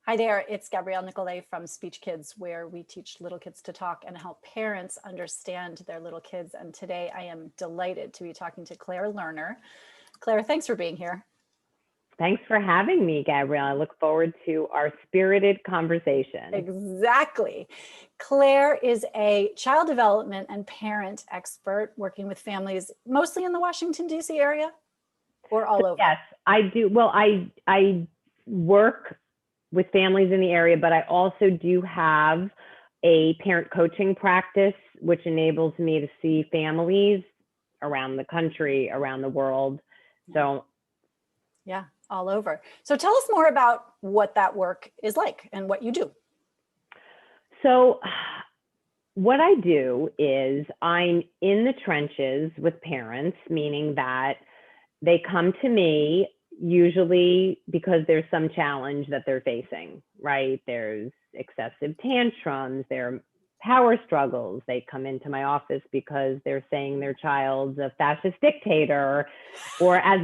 Hi there, it's Gabriele Nicolet from SpeechKids, where we teach little kids to talk and help parents understand their little kids. And today I am delighted to be talking to Clair Lerner. Clair, thanks for being here. Thanks for having me, Gabrielle. I look forward to our spirited conversation. Exactly. Clair is a child development and parent expert working with families mostly in the Washington, D.C. area or all over? Yes, I do. Well, I work with families in the area, but I also do have a parent coaching practice, which enables me to see families around the country, around the world. So yeah, all over. So tell us more about what that work is like and what you do. So what I do is I'm in the trenches with parents, meaning that they come to me usually because there's some challenge that they're facing, right? There's excessive tantrums, there are power struggles. They come into my office because they're saying their child's a fascist dictator, or as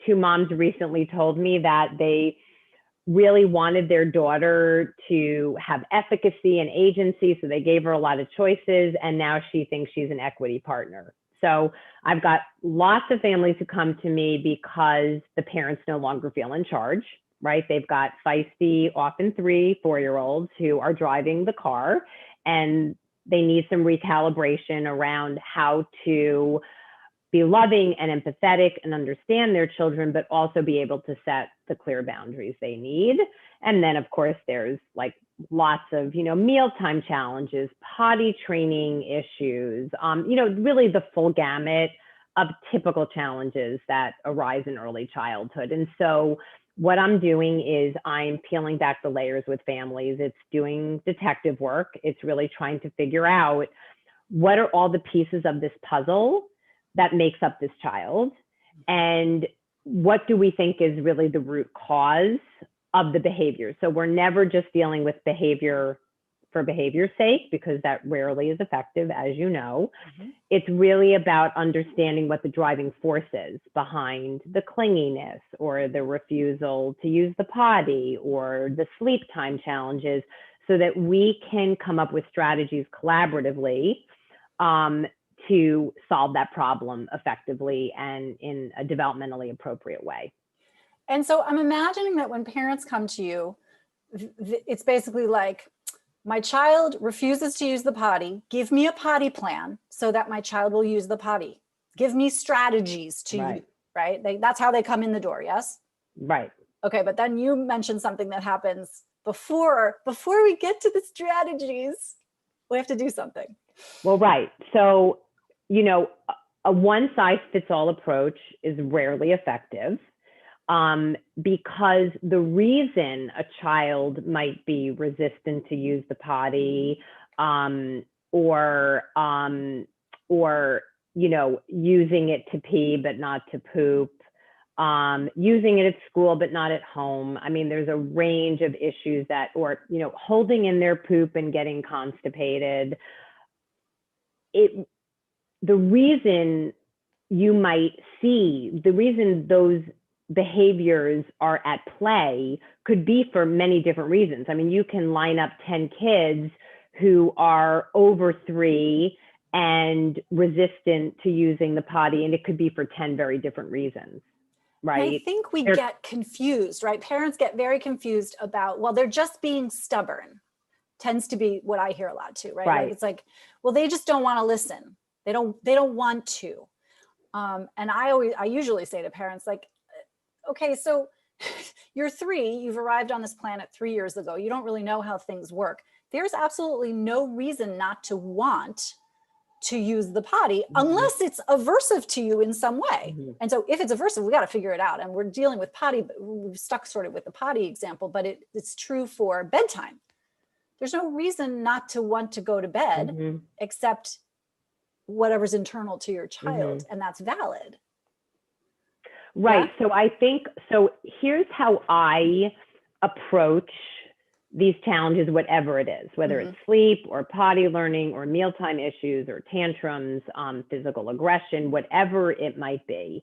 two moms recently told me that they really wanted their daughter to have efficacy and agency, so they gave her a lot of choices, and now she thinks she's an equity partner. So I've got lots of families who come to me because the parents no longer feel in charge, right? They've got feisty, often 3-4-year-olds who are driving the car, and they need some recalibration around how to be loving and empathetic and understand their children, but also be able to set the clear boundaries they need. And then, of course, there's like lots of, mealtime challenges, potty training issues, really the full gamut of typical challenges that arise in early childhood. And so what I'm doing is I'm peeling back the layers with families. It's doing detective work. It's really trying to figure out what are all the pieces of this puzzle that makes up this child, and what do we think is really the root cause of the behavior. So we're never just dealing with behavior for behavior's sake, because that rarely is effective, as you know. Mm-hmm. It's really about understanding what the driving force is behind the clinginess or the refusal to use the potty or the sleep time challenges, so that we can come up with strategies collaboratively to solve that problem effectively and in a developmentally appropriate way. And so I'm imagining that when parents come to you, it's basically like, my child refuses to use the potty. Give me a potty plan so that my child will use the potty. Give me strategies to use, right? That's how they come in the door, yes? Right. Okay, but then you mentioned something that happens before we get to the strategies. We have to do something. Well, right. So, a one-size-fits-all approach is rarely effective, because the reason a child might be resistant to use the potty, or using it to pee but not to poop, using it at school but not at home. I mean, there's a range of issues or holding in their poop and getting constipated. The reason those behaviors are at play could be for many different reasons. I mean, you can line up 10 kids who are over 3 and resistant to using the potty, and it could be for 10 very different reasons, right? I think we get confused, right? Parents get very confused about, well, they're just being stubborn. Tends to be what I hear a lot too, right? Like, it's like, well, they just don't want to listen. They don't want to. And I usually say to parents, like, okay, so you're 3, you've arrived on this planet 3 years ago. You don't really know how things work. There's absolutely no reason not to want to use the potty, unless it's aversive to you in some way. Mm-hmm. And so if it's aversive, we got to figure it out. And we're dealing with potty, we've stuck sort of with the potty example, but it's true for bedtime. There's no reason not to want to go to bed, except whatever's internal to your child, and that's valid. Right. Yeah? So here's how I approach these challenges, whatever it is, whether it's sleep or potty learning or mealtime issues or tantrums, physical aggression, whatever it might be.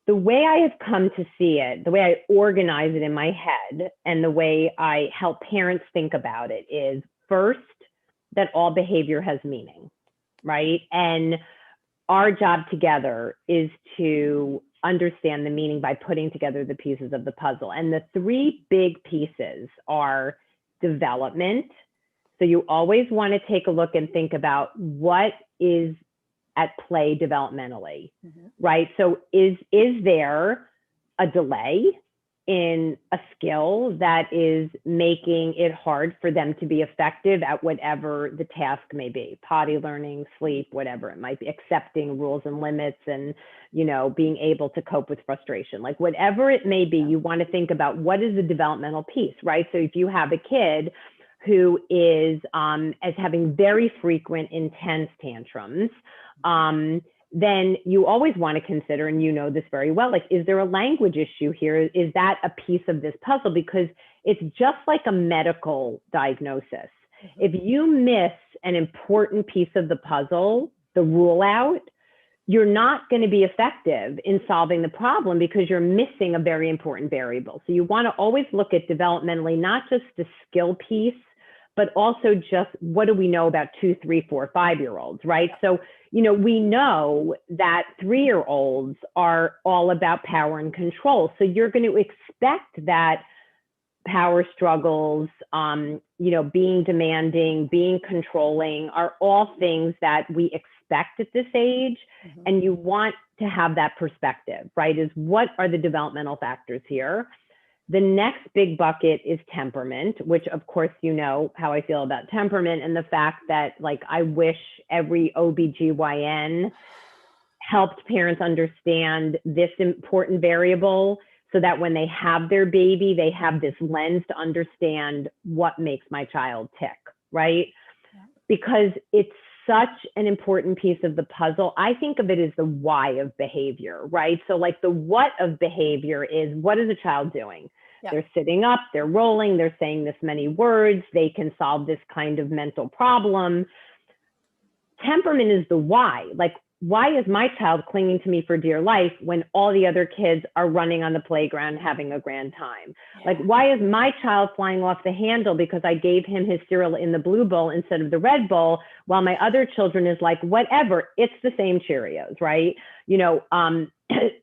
the way I have come to see it, the way I organize it in my head, and the way I help parents think about it is, first, that all behavior has meaning, right? And our job together is to understand the meaning by putting together the pieces of the puzzle. And the three big pieces are development. So you always want to take a look and think about what is at play developmentally, right? So is there a delay in a skill that is making it hard for them to be effective at whatever the task may be, potty learning, sleep, whatever it might be, accepting rules and limits, and, you know, being able to cope with frustration, like whatever it may be, you want to think about what is the developmental piece, right? So if you have a kid who is as having very frequent, intense tantrums, then you always want to consider, and you know this very well, like, is there a language issue here? Is that a piece of this puzzle? Because it's just like a medical diagnosis. If you miss an important piece of the puzzle, the rule out, you're not going to be effective in solving the problem because you're missing a very important variable. So you want to always look at developmentally, not just the skill piece, but also just what do we know about 2, 3, 4, 5-year-olds, right? So, you know, we know that 3-year-olds are all about power and control. So you're going to expect that power struggles, you know, being demanding, being controlling are all things that we expect at this age. And you want to have that perspective, right? Is what are the developmental factors here? The next big bucket is temperament, which of course, you know how I feel about temperament and the fact that, like, I wish every OBGYN helped parents understand this important variable so that when they have their baby, they have this lens to understand what makes my child tick, right? Because it's such an important piece of the puzzle. I think of it as the why of behavior, right? So like the what of behavior is, what is a child doing? They're sitting up, they're rolling, they're saying this many words, they can solve this kind of mental problem. Temperament is the why. Like, why is my child clinging to me for dear life when all the other kids are running on the playground having a grand time? Like, why is my child flying off the handle because I gave him his cereal in the blue bowl instead of the red bowl, while my other children is like, whatever, it's the same Cheerios, right? You know,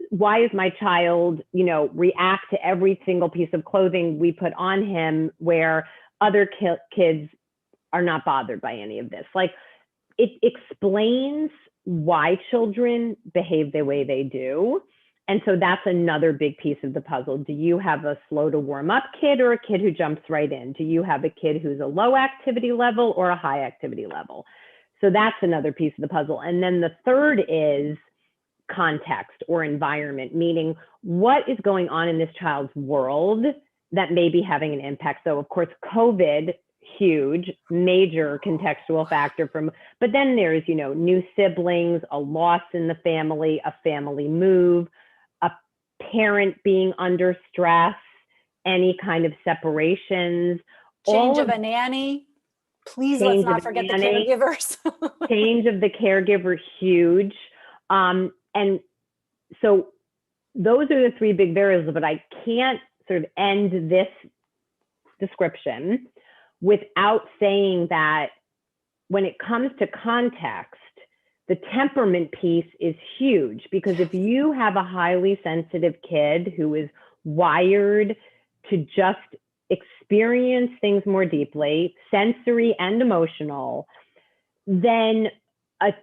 why is my child, you know, react to every single piece of clothing we put on him where other kids are not bothered by any of this? Like, it explains why children behave the way they do. And so that's another big piece of the puzzle. Do you have a slow to warm up kid or a kid who jumps right in? Do you have a kid who's a low activity level or a high activity level? So that's another piece of the puzzle. And then the third is context or environment, meaning what is going on in this child's world that may be having an impact. So of course, COVID, huge, major contextual factor from, but then there's, you know, new siblings, a loss in the family, a family move, a parent being under stress, any kind of separations. Change of a nanny. Please let's not forget the caregivers. Change of the caregiver, huge. And so those are the three big variables, but I can't sort of end this description without saying that when it comes to context, the temperament piece is huge, because if you have a highly sensitive kid who is wired to just experience things more deeply, sensory and emotional, then a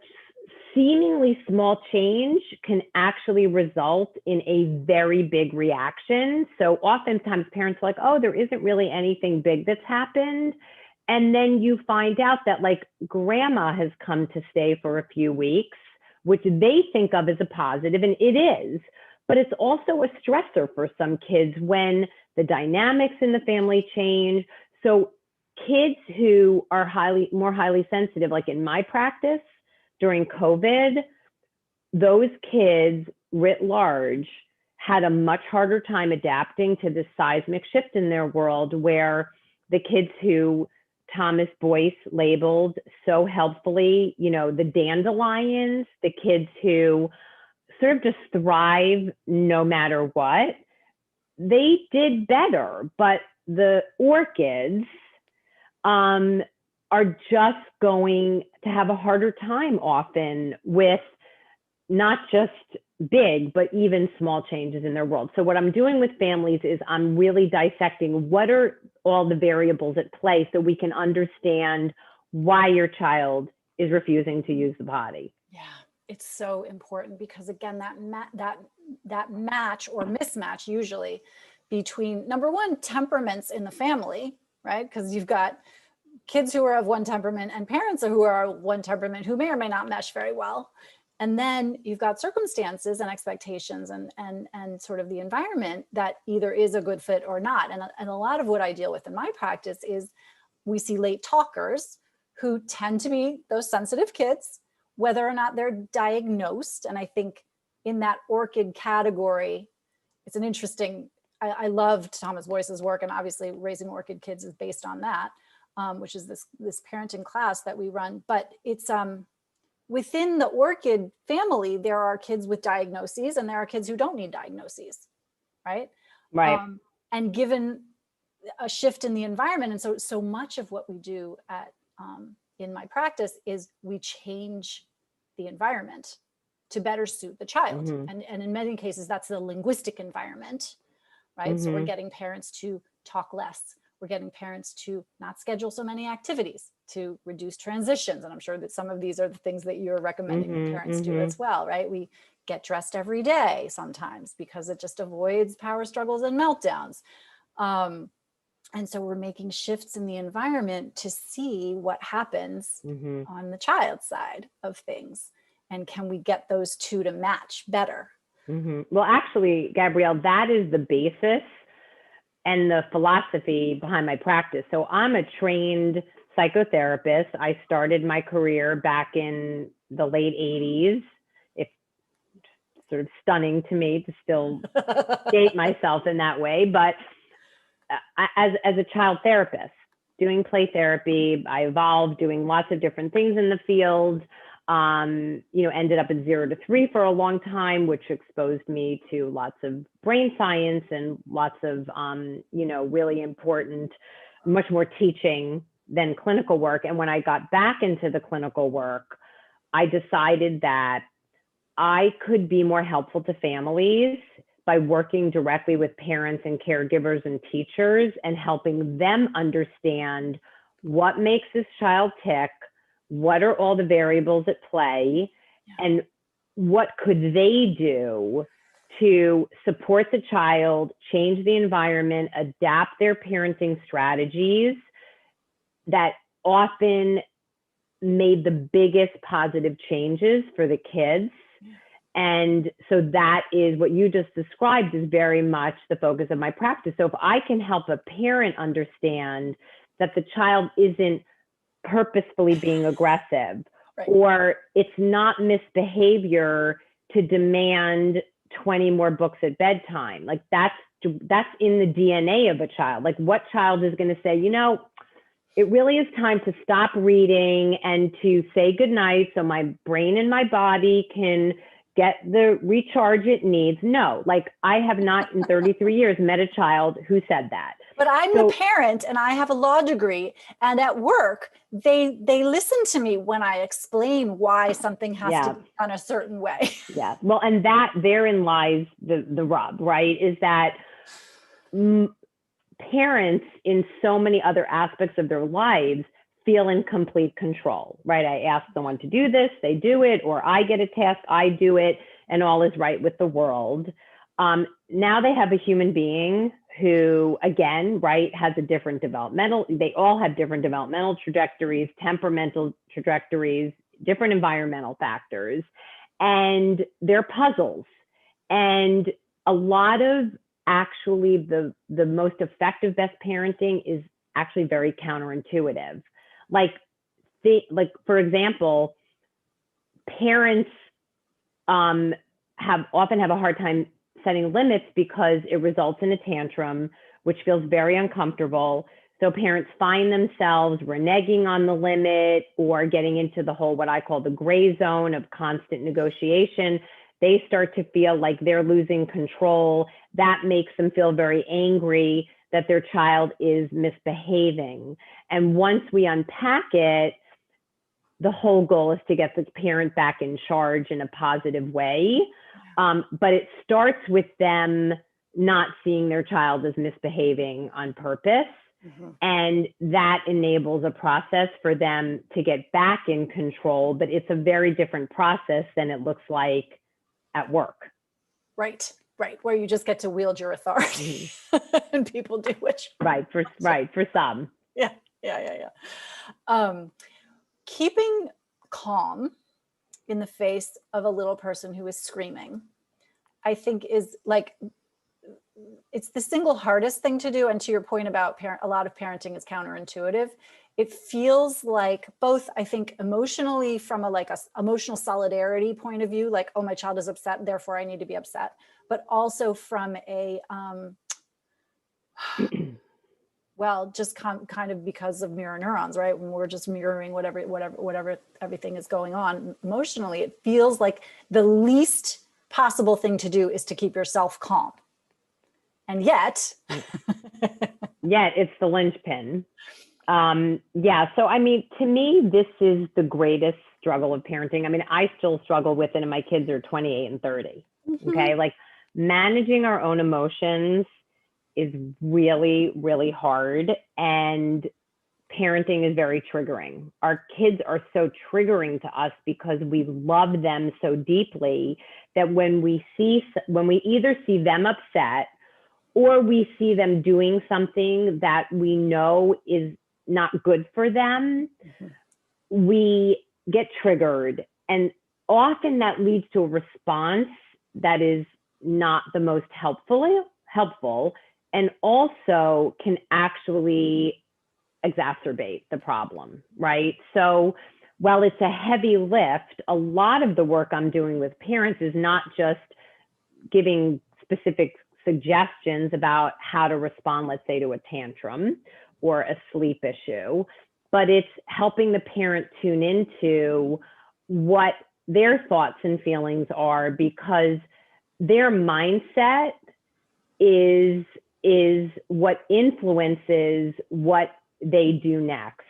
seemingly small change can actually result in a very big reaction. So oftentimes parents are like, oh, there isn't really anything big that's happened. And then you find out that, like, grandma has come to stay for a few weeks, which they think of as a positive, and it is, but it's also a stressor for some kids when the dynamics in the family change. So kids who are more highly sensitive, like in my practice during COVID, those kids writ large had a much harder time adapting to this seismic shift in their world, where the kids who Thomas Boyce labeled so helpfully, you know, the dandelions, the kids who sort of just thrive no matter what, they did better. But the orchids are just going to have a harder time often with not just big, but even small changes in their world. So what I'm doing with families is I'm really dissecting what are all the variables at play so we can understand why your child is refusing to use the potty. Yeah, it's so important because again, that match or mismatch usually between, number one, temperaments in the family, right? Because you've got kids who are of one temperament and parents who are of one temperament who may or may not mesh very well. And then you've got circumstances and expectations and sort of the environment that either is a good fit or not. And a lot of what I deal with in my practice is we see late talkers who tend to be those sensitive kids, whether or not they're diagnosed. And I think in that orchid category, it's an interesting, I loved Thomas Boyce's work, and obviously Raising Orchid Kids is based on that, which is this parenting class that we run. But it's within the orchid family, there are kids with diagnoses and there are kids who don't need diagnoses, right? Right. And given a shift in the environment, and so much of what we do at in my practice is we change the environment to better suit the child. Mm-hmm. And in many cases, that's the linguistic environment, right? Mm-hmm. So we're getting parents to talk less. We're getting parents to not schedule so many activities, to reduce transitions. And I'm sure that some of these are the things that you're recommending Mm-hmm. parents Mm-hmm. do as well, right? We get dressed every day sometimes because it just avoids power struggles and meltdowns. And so we're making shifts in the environment to see what happens Mm-hmm. on the child's side of things. And can we get those two to match better? Mm-hmm. Well, actually, Gabrielle, that is the basis and the philosophy behind my practice. So I'm a trained psychotherapist. I started my career back in the late 80s. It's sort of stunning to me to still date myself in that way. But as a child therapist, doing play therapy, I evolved doing lots of different things in the field. Ended up at 0 to 3 for a long time, which exposed me to lots of brain science and lots of, really important, much more teaching than clinical work. And when I got back into the clinical work, I decided that I could be more helpful to families by working directly with parents and caregivers and teachers and helping them understand what makes this child tick, what are all the variables at play, and what could they do to support the child, change the environment, adapt their parenting strategies that often made the biggest positive changes for the kids. And so that is what you just described is very much the focus of my practice. So if I can help a parent understand that the child isn't purposefully being aggressive, right, or it's not misbehavior to demand 20 more books at bedtime, like that's in the DNA of a child. Like what child is going to say, it really is time to stop reading and to say goodnight so my brain and my body can get the recharge it needs? No, like I have not in 33 years met a child who said that. But I'm the parent and I have a law degree, and at work, they listen to me when I explain why something has to be done a certain way. Yeah. Well, and that therein lies the rub, right? Is that parents in so many other aspects of their lives feel in complete control, right? I ask someone to do this, they do it, or I get a task, I do it, and all is right with the world. Now they have a human being who, again, right, has a different they all have different developmental trajectories, temperamental trajectories, different environmental factors, and they're puzzles. And a lot of actually the most effective best parenting is actually very counterintuitive. Like for example, parents often have a hard time setting limits because it results in a tantrum, which feels very uncomfortable. So parents find themselves reneging on the limit or getting into the whole, what I call the gray zone of constant negotiation. They start to feel like they're losing control. That makes them feel very angry that their child is misbehaving. And once we unpack it, the whole goal is to get the parent back in charge in a positive way. But it starts with them not seeing their child as misbehaving on purpose. And that enables a process for them to get back in control. But it's a very different process than it looks like at work. Right. Where you just get to wield your authority and people do what you want. For some. Yeah. Keeping calm in the face of a little person who is screaming, I think is like, it's the single hardest thing to do. And to your point about a lot of parenting is counterintuitive. It feels like both, I think, emotionally from a emotional solidarity point of view, like, oh, my child is upset, therefore I need to be upset. But also from a, well, just kind of because of mirror neurons, right? When we're just mirroring whatever everything is going on emotionally, it feels like the least possible thing to do is to keep yourself calm. And yet, it's the linchpin. So, I mean, to me, this is the greatest struggle of parenting. I mean, I still struggle with it, and my kids are 28 and 30. Okay. Like, managing our own emotions is really, really hard. And parenting is very triggering. Our kids are so triggering to us because we love them so deeply that when we either see them upset or we see them doing something that we know is not good for them, we get triggered. And often that leads to a response that is not the most helpful, and also can actually exacerbate the problem, right? So while it's a heavy lift, a lot of the work I'm doing with parents is not just giving specific suggestions about how to respond, let's say, to a tantrum or a sleep issue, but it's helping the parent tune into what their thoughts and feelings are, because their mindset is what influences what they do next.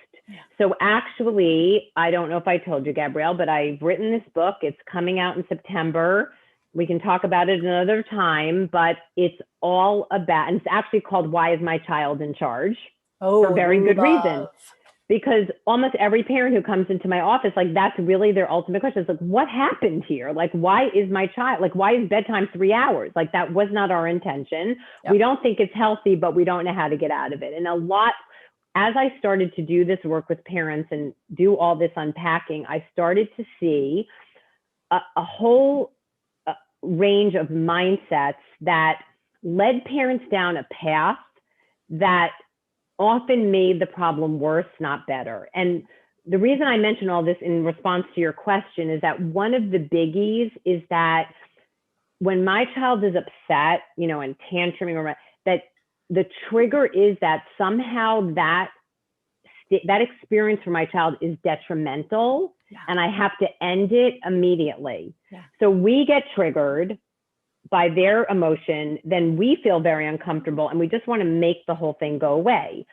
So actually, I don't know if I told you, Gabrielle, but I've written this book. It's coming out in September. We can talk about it another time, but it's all about, and it's actually called Why Is My Child in Charge? For very good reason. Because almost every parent who comes into my office, like, that's really their ultimate question. It's like, what happened here? Like, why is my child, like, why is bedtime 3 hours? Like, that was not our intention. Yep. We don't think it's healthy, but we don't know how to get out of it. And as I started to do this work with parents and do all this unpacking, I started to see a whole range of mindsets that led parents down a path that often made the problem worse, not better. And the reason I mention all this in response to your question is that one of the biggies is that when my child is upset, and tantruming, or that the trigger is that somehow that experience for my child is detrimental, and I have to end it immediately. So we get triggered by their emotion, then we feel very uncomfortable and we just want to make the whole thing go away.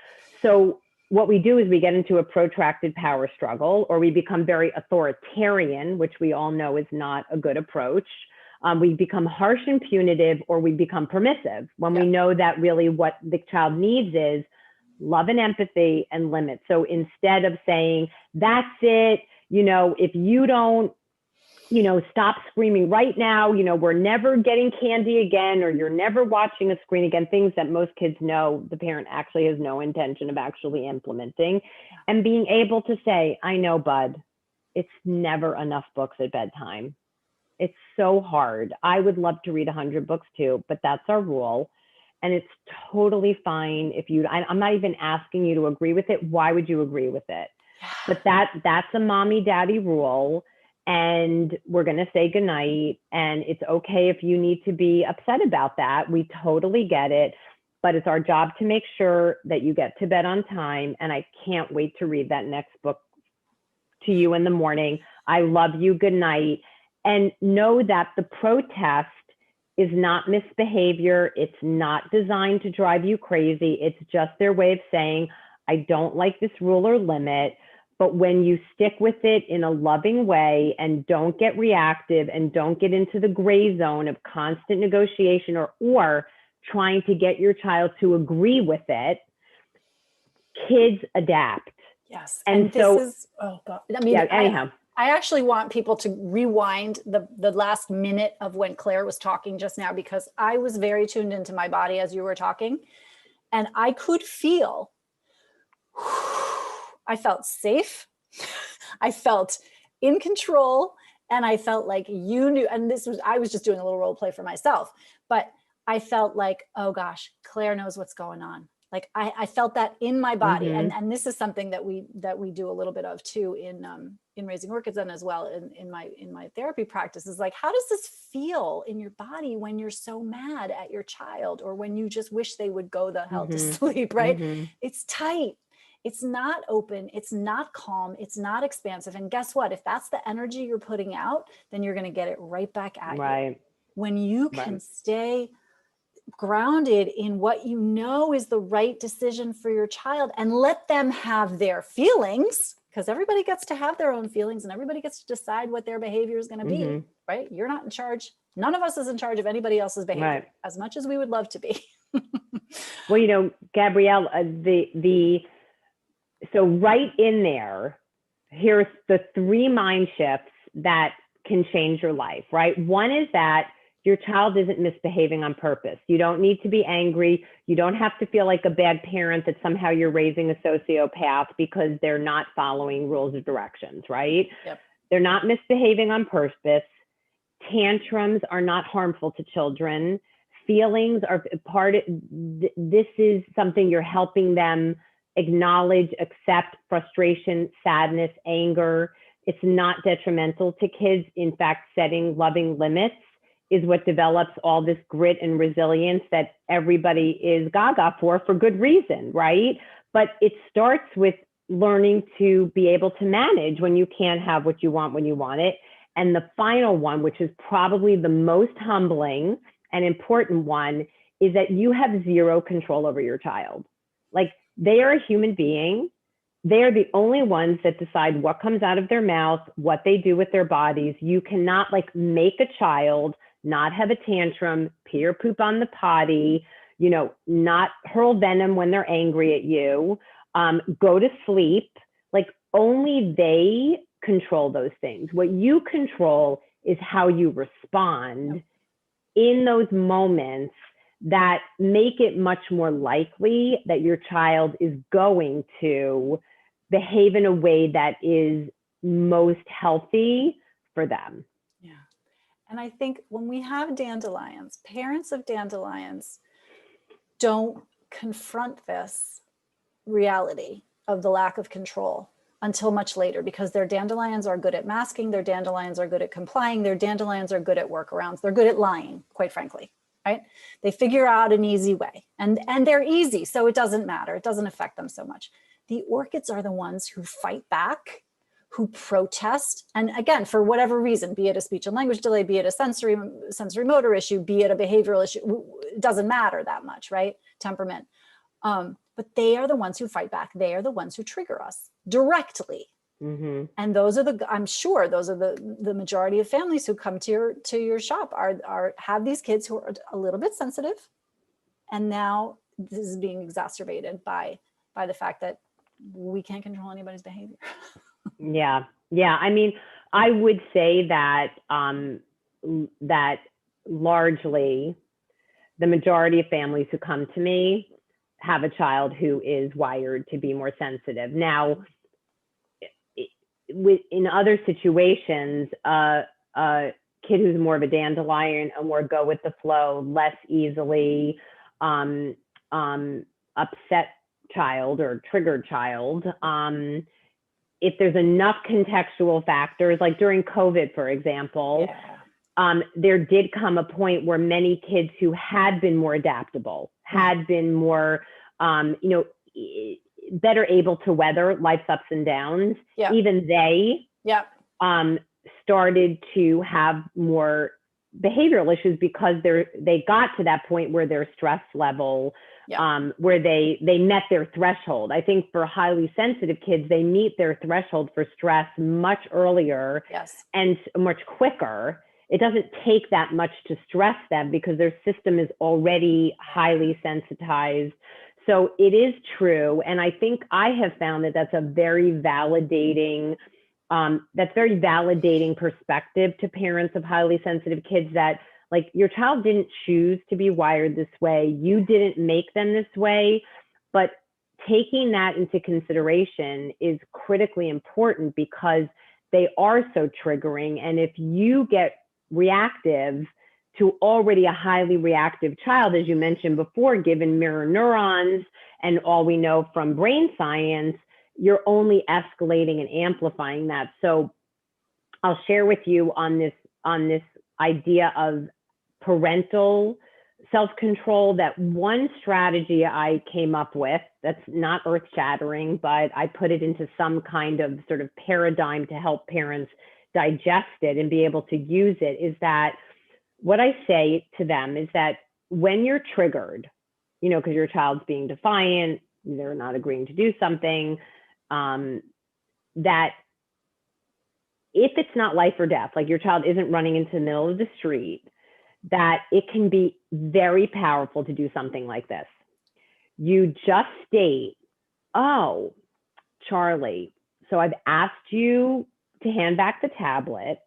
So what we do is we get into a protracted power struggle, or we become very authoritarian, which we all know is not a good approach. We become harsh and punitive, or we become permissive when we know that really what the child needs is love and empathy and limits. So instead of saying, that's it, if you don't, stop screaming right now, we're never getting candy again, or you're never watching a screen again, things that most kids know the parent actually has no intention of actually implementing. And being able to say, I know, bud, it's never enough books at bedtime. It's so hard. I would love to read 100 books too, but that's our rule. And it's totally fine if I'm not even asking you to agree with it. Why would you agree with it? But that's a mommy daddy rule. And we're going to say goodnight. And it's okay if you need to be upset about that. We totally get it. But it's our job to make sure that you get to bed on time. And I can't wait to read that next book to you in the morning. I love you. Good night. and know that the protest is not misbehavior. It's not designed to drive you crazy. It's just their way of saying, I don't like this rule or limit. But when you stick with it in a loving way and don't get reactive and don't get into the gray zone of constant negotiation or trying to get your child to agree with it, kids adapt. Yes. And this so, is, oh God. I mean, yeah, anyhow. I actually want people to rewind the last minute of when Claire was talking just now, because I was very tuned into my body as you were talking, and I could feel, I felt safe. I felt in control, and I felt like you knew, and I was just doing a little role play for myself, but I felt like, oh gosh, Claire knows what's going on. Like I felt that in my body. And this is something that we do a little bit of too in raising orchids, and as well in my therapy practice, is like, how does this feel in your body when you're so mad at your child, or when you just wish they would go the hell to sleep, right? It's tight. It's not open. It's not calm. It's not expansive. And guess what? If that's the energy you're putting out, then you're going to get it right back at you. When you can stay grounded in what you know is the right decision for your child, and let them have their feelings, because everybody gets to have their own feelings and everybody gets to decide what their behavior is going to be, right? You're not in charge. None of us is in charge of anybody else's behavior, as much as we would love to be. Well, you know, Gabrielle, so right in there, here's the 3 mind shifts that can change your life, right? One is that your child isn't misbehaving on purpose. You don't need to be angry. You don't have to feel like a bad parent that somehow you're raising a sociopath because they're not following rules or directions, right? They're not misbehaving on purpose. Tantrums are not harmful to children. Feelings are this is something you're helping them acknowledge, accept frustration, sadness, anger. It's not detrimental to kids. In fact, setting loving limits is what develops all this grit and resilience that everybody is gaga for good reason, right? But it starts with learning to be able to manage when you can't have what you want when you want it. And the final one, which is probably the most humbling and important one, is that you have zero control over your child. Like, they are a human being. They are the only ones that decide what comes out of their mouth, what they do with their bodies. You cannot like make a child not have a tantrum, pee or poop on the potty, you know, not hurl venom when they're angry at you, go to sleep. Like, only they control those things. What you control is how you respond in those moments that make it much more likely that your child is going to behave in a way that is most healthy for them. Yeah. And I think when we have dandelions, parents of dandelions don't confront this reality of the lack of control until much later, because their dandelions are good at masking, their dandelions are good at complying, their dandelions are good at workarounds, they're good at lying, quite frankly, right? They figure out an easy way, and they're easy, so it doesn't matter, it doesn't affect them so much. The orchids are the ones who fight back, who protest, and again, for whatever reason, be it a speech and language delay, be it a sensory motor issue, be it a behavioral issue, it doesn't matter that much, right? Temperament. But they are the ones who fight back. They are the ones who trigger us directly. And those are I'm sure those are the majority of families who come to your shop have these kids who are a little bit sensitive. And now this is being exacerbated by the fact that we can't control anybody's behavior. Yeah. I mean, I would say that that largely the majority of families who come to me have a child who is wired to be more sensitive. Now, in other situations, a kid who's more of a dandelion, a more go with the flow, less easily upset child or triggered child, if there's enough contextual factors, like during COVID, for example, there did come a point where many kids who had been more adaptable, had been more, better able to weather life's ups and downs, even they started to have more behavioral issues because they got to that point where their stress level, where they met their threshold. I think for highly sensitive kids, they meet their threshold for stress much earlier and much quicker. It doesn't take that much to stress them because their system is already highly sensitized. So it is true. And I think I have found that that's a very validating perspective to parents of highly sensitive kids, that like your child didn't choose to be wired this way. You didn't make them this way, but taking that into consideration is critically important because they are so triggering. And if you get reactive to already a highly reactive child, as you mentioned before, given mirror neurons and all we know from brain science, you're only escalating and amplifying that. So I'll share with you on this idea of parental self-control, that one strategy I came up with that's not earth-shattering, but I put it into some kind of sort of paradigm to help parents digest it and be able to use it, is that what I say to them is that when you're triggered, you know, because your child's being defiant, they're not agreeing to do something, that if it's not life or death, like your child isn't running into the middle of the street, that it can be very powerful to do something like this. You just state, oh, Charlie, so I've asked you to hand back the tablet.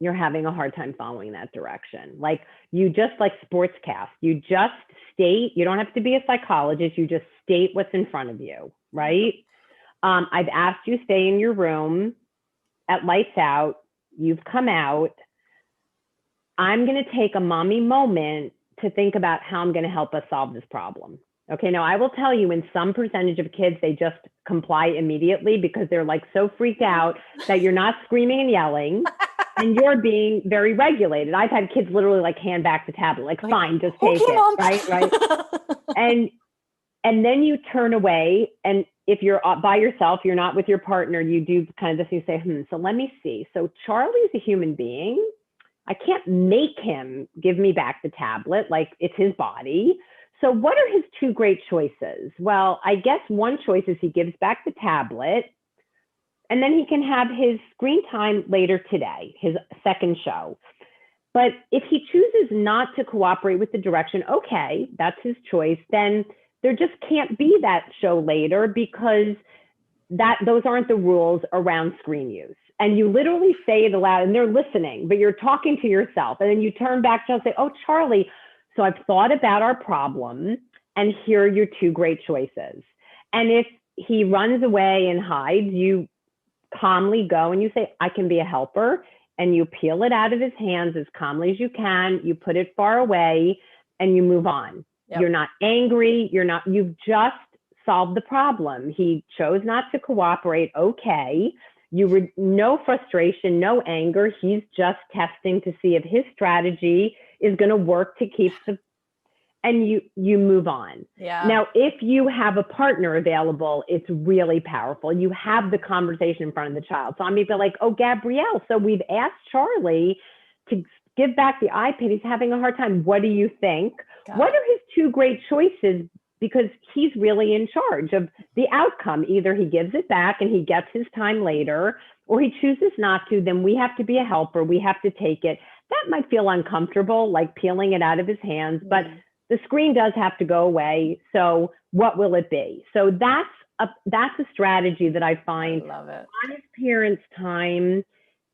You're having a hard time following that direction. Like you just like sportscast, you just state, you don't have to be a psychologist, you just state what's in front of you, right? I've asked you to stay in your room at lights out, you've come out. I'm going to take a mommy moment to think about how I'm going to help us solve this problem. Okay, now I will tell you, in some percentage of kids, they just comply immediately because they're like so freaked out that you're not screaming and yelling and you're being very regulated. I've had kids literally like hand back the tablet, like fine, just take it, Mom. Right? And then you turn away, and if you're by yourself, you're not with your partner, you do kind of this, you say, so let me see. So Charlie's a human being. I can't make him give me back the tablet, like it's his body. So what are his two great choices? Well, I guess one choice is he gives back the tablet and then he can have his screen time later today, his second show. But if he chooses not to cooperate with the direction, okay, that's his choice, then there just can't be that show later because those aren't the rules around screen use. And you literally say it aloud and they're listening, but you're talking to yourself. And then you turn back to and say, oh, Charlie, so I've thought about our problem and here are your two great choices. And if he runs away and hides, you calmly go and you say, I can be a helper. And you peel it out of his hands as calmly as you can. You put it far away and you move on. Yep. You're not angry. You've just solved the problem. He chose not to cooperate. Okay. No frustration, no anger. He's just testing to see if his strategy is going to work to keep and you move on. Yeah. Now, if you have a partner available, it's really powerful. You have the conversation in front of the child. So I may be like, oh, Gabrielle, so we've asked Charlie to give back the iPad. He's having a hard time. What do you think? What are his two great choices? Because he's really in charge of the outcome. Either he gives it back and he gets his time later, or he chooses not to, then we have to be a helper. We have to take it. That might feel uncomfortable, like peeling it out of his hands, but the screen does have to go away. So what will it be? So that's a strategy that I find buys parents time.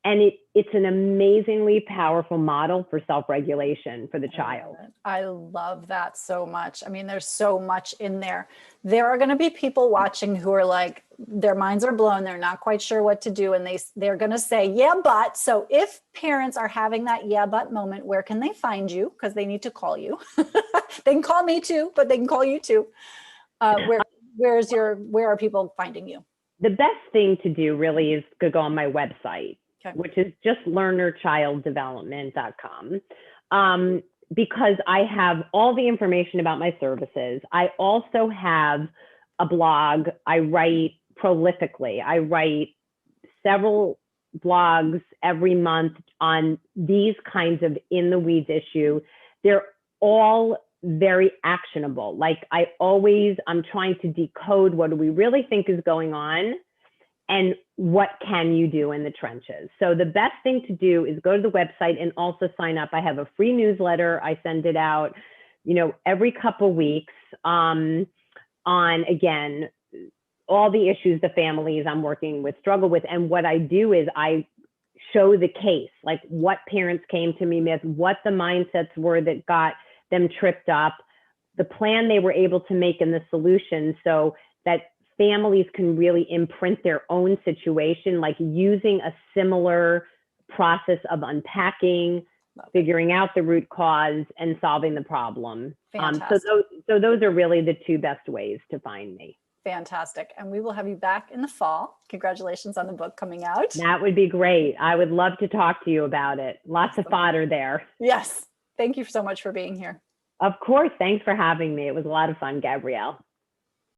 And it's an amazingly powerful model for self-regulation for the child. I love that so much. I mean, there's so much in there. There are going to be people watching who are like, their minds are blown. They're not quite sure what to do. And they're going to say, yeah, but. So if parents are having that yeah, but moment, where can they find you? Because they need to call you. They can call me too, but they can call you too. Where are people finding you? The best thing to do really is to go on my website. Okay. Which is just lernerchilddevelopment.com, because I have all the information about my services. I also have a blog. I write prolifically. I write several blogs every month on these kinds of in the weeds issue. They're all very actionable. Like I'm trying to decode what do we really think is going on and what can you do in the trenches. So the best thing to do is go to the website and also sign up. I have a free newsletter. I send it out, every couple weeks on, again, all the issues the families I'm working with struggle with. And what I do is I show the case, like what parents came to me with, what the mindsets were that got them tripped up, the plan they were able to make, and the solution, so that families can really imprint their own situation, like using a similar process of unpacking, figuring out the root cause, and solving the problem. So those are really the two best ways to find me. Fantastic. And we will have you back in the fall. Congratulations on the book coming out. That would be great. I would love to talk to you about it. Lots of fodder there. Yes. Thank you so much for being here. Of course. Thanks for having me. It was a lot of fun, Gabrielle.